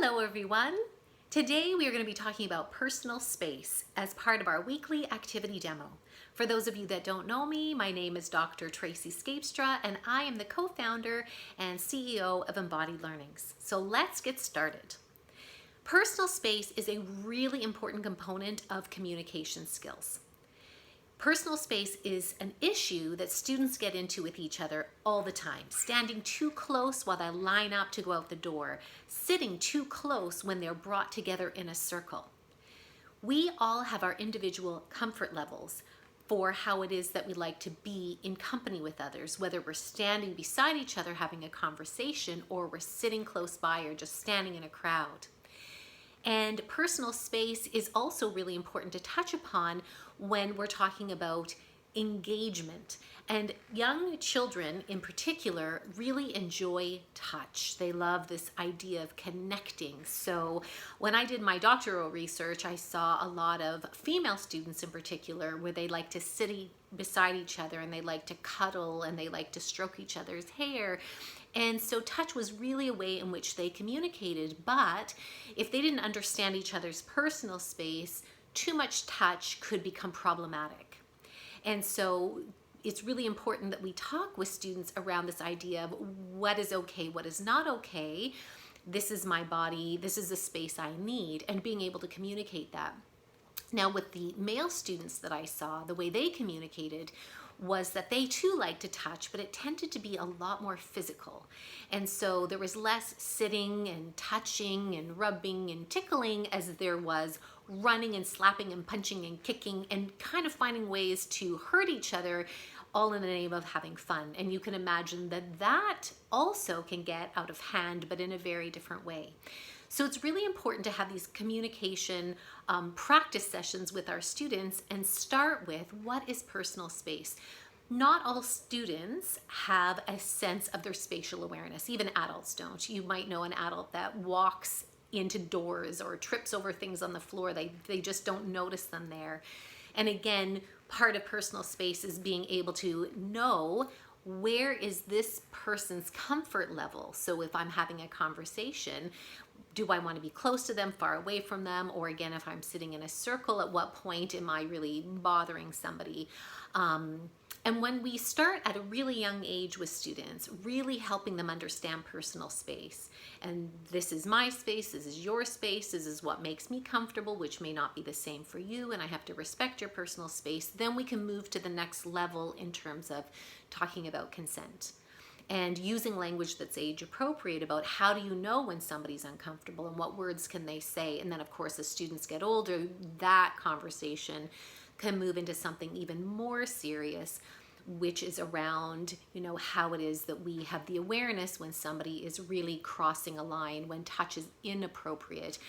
Hello everyone! Today we are going to be talking about personal space as part of our weekly activity demo. For those of you that don't know me, my name is Dr. Tracy Scapestra and I am the co-founder and CEO of Embodied Learnings. So let's get started. Personal space is a really important component of communication skills. Personal space is an issue that students get into with each other all the time. Standing too close while they line up to go out the door. Sitting too close when they're brought together in a circle. We all have our individual comfort levels for how it is that we like to be in company with others, whether we're standing beside each other having a conversation or we're sitting close by or just standing in a crowd. And personal space is also really important to touch upon when we're talking about engagement. And young children in particular really enjoy touch. They love this idea of connecting. So when I did my doctoral research, I saw a lot of female students in particular where they like to sit beside each other and they like to cuddle and they like to stroke each other's hair. And so touch was really a way in which they communicated, but if they didn't understand each other's personal space, too much touch could become problematic. And so it's really important that we talk with students around this idea of what is okay, what is not okay. This is my body, this is the space I need, and being able to communicate that. Now with the male students that I saw, the way they communicated was that they too liked to touch, but it tended to be a lot more physical. And so there was less sitting and touching and rubbing and tickling as there was running and slapping and punching and kicking and kind of finding ways to hurt each other, all in the name of having fun. And you can imagine that that also can get out of hand, but in a very different way. So it's really important to have these communication practice sessions with our students and start with what is personal space. Not all students have a sense of their spatial awareness, even adults don't. You might know an adult that walks into doors or trips over things on the floor. They just don't notice them there. And again, part of personal space is being able to know where is this person's comfort level. So if I'm having a conversation, do I want to be close to them, far away from them? Or again, if I'm sitting in a circle, at what point am I really bothering somebody? And when we start at a really young age with students, really helping them understand personal space. And this is my space, this is your space, this is what makes me comfortable, which may not be the same for you, and I have to respect your personal space. Then we can move to the next level in terms of talking about consent. And using language that's age appropriate about how do you know when somebody's uncomfortable and what words can they say. And then of course as students get older, that conversation can move into something even more serious, which is around, how it is that we have the awareness when somebody is really crossing a line, when touch is inappropriate,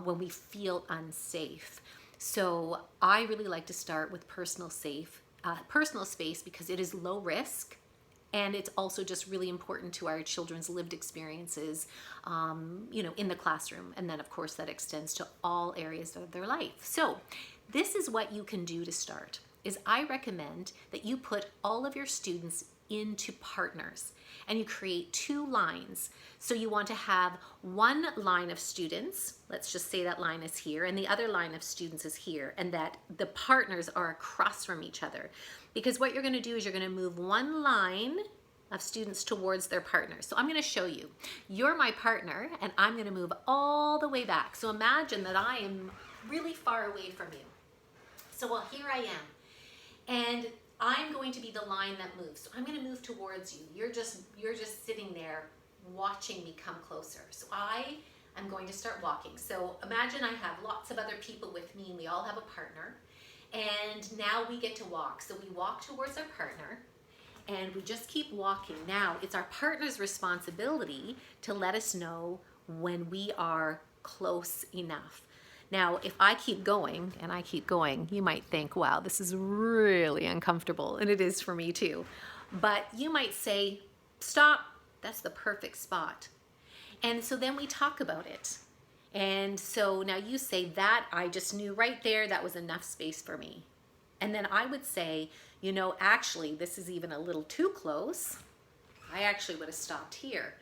when we feel unsafe. So I really like to start with personal space because it is low risk. And it's also just really important to our children's lived experiences, in the classroom. And then of course that extends to all areas of their life. So this is what you can do to start, is I recommend that you put all of your students into partners and you create 2 lines. So you want to have one line of students, let's just say that line is here, and the other line of students is here, and that the partners are across from each other. Because what you're going to do is you're going to move one line of students towards their partner. So I'm going to show you. You're my partner, and I'm going to move all the way back. So imagine that I am really far away from you. So here I am, and I'm going to be the line that moves. So I'm going to move towards you. You're just sitting there watching me come closer. So I'm going to start walking. So imagine I have lots of other people with me and we all have a partner. And now we get to walk. So we walk towards our partner and we just keep walking. Now it's our partner's responsibility to let us know when we are close enough. Now, if I keep going and I keep going, you might think, wow, this is really uncomfortable. And it is for me too. But you might say, stop, that's the perfect spot. And so then we talk about it. And so now you say that I just knew right there, that was enough space for me. And then I would say, actually, this is even a little too close. I actually would have stopped here.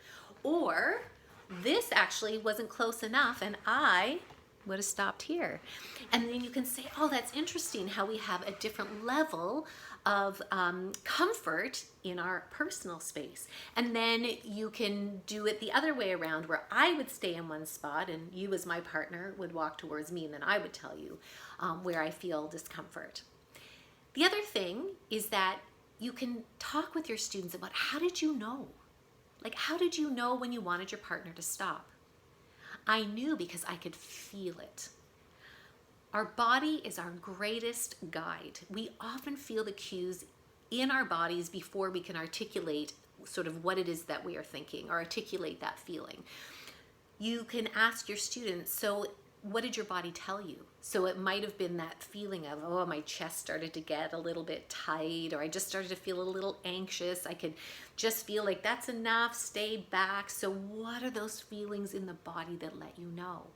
Or this actually wasn't close enough and I would have stopped here. And then you can say, oh, that's interesting how we have a different level of comfort in our personal space. And then you can do it the other way around, where I would stay in one spot and you as my partner would walk towards me, and then I would tell you where I feel discomfort. The other thing is that you can talk with your students about, how did you know? Like, how did you know when you wanted your partner to stop? I knew because I could feel it. Our body is our greatest guide. We often feel the cues in our bodies before we can articulate sort of what it is that we are thinking or articulate that feeling. You can ask your students, so what did your body tell you? So it might have been that feeling of, oh, my chest started to get a little bit tight, or I just started to feel a little anxious. I could just feel like that's enough, stay back. So what are those feelings in the body that let you know?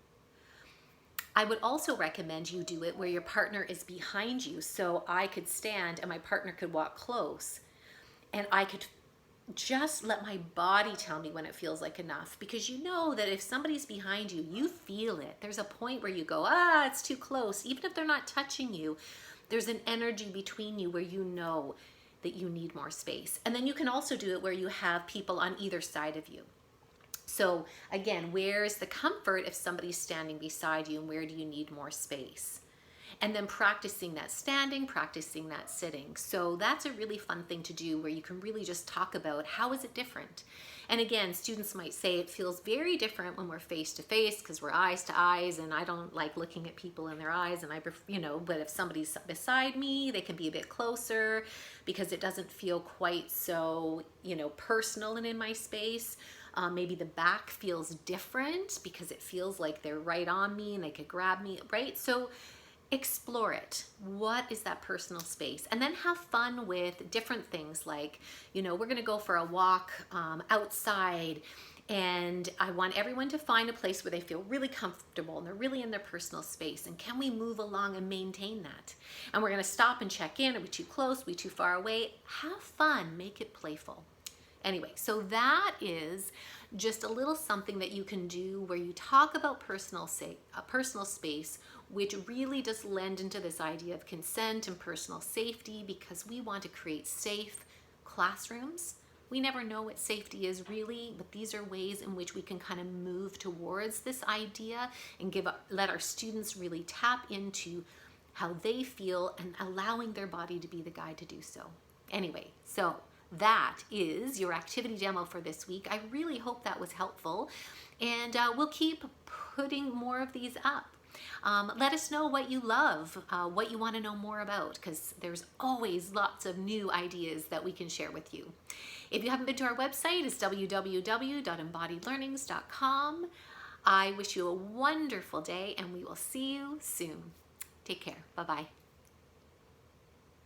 I would also recommend you do it where your partner is behind you. So I could stand and my partner could walk close, and I could just let my body tell me when it feels like enough, because you know that if somebody's behind you, you feel it. There's a point where you go, it's too close. Even if they're not touching you, there's an energy between you where you know that you need more space. And then you can also do it where you have people on either side of you. So again, where's the comfort if somebody's standing beside you, and where do you need more space? And then practicing that standing, practicing that sitting. So that's a really fun thing to do, where you can really just talk about, how is it different? And again, students might say it feels very different when we're face to face because we're eyes to eyes, and I don't like looking at people in their eyes, and but if somebody's beside me, they can be a bit closer because it doesn't feel quite so, personal and in my space. Maybe the back feels different because it feels like they're right on me and they could grab me, right? So explore it. What is that personal space? And then have fun with different things like, we're going to go for a walk outside, and I want everyone to find a place where they feel really comfortable and they're really in their personal space. And can we move along and maintain that? And we're going to stop and check in. Are we too close? Are we too far away? Have fun. Make it playful. Anyway, so that is just a little something that you can do where you talk about personal space, which really does lend into this idea of consent and personal safety, because we want to create safe classrooms. We never know what safety is really, but these are ways in which we can kind of move towards this idea and let our students really tap into how they feel and allowing their body to be the guide to do so. Anyway, so that is your activity demo for this week. I really hope that was helpful, and we'll keep putting more of these up. Let us know what you love, what you want to know more about, because there's always lots of new ideas that we can share with you. If you haven't been to our website, it's www.embodiedlearnings.com. I wish you a wonderful day, and we will see you soon. Take care. Bye-bye.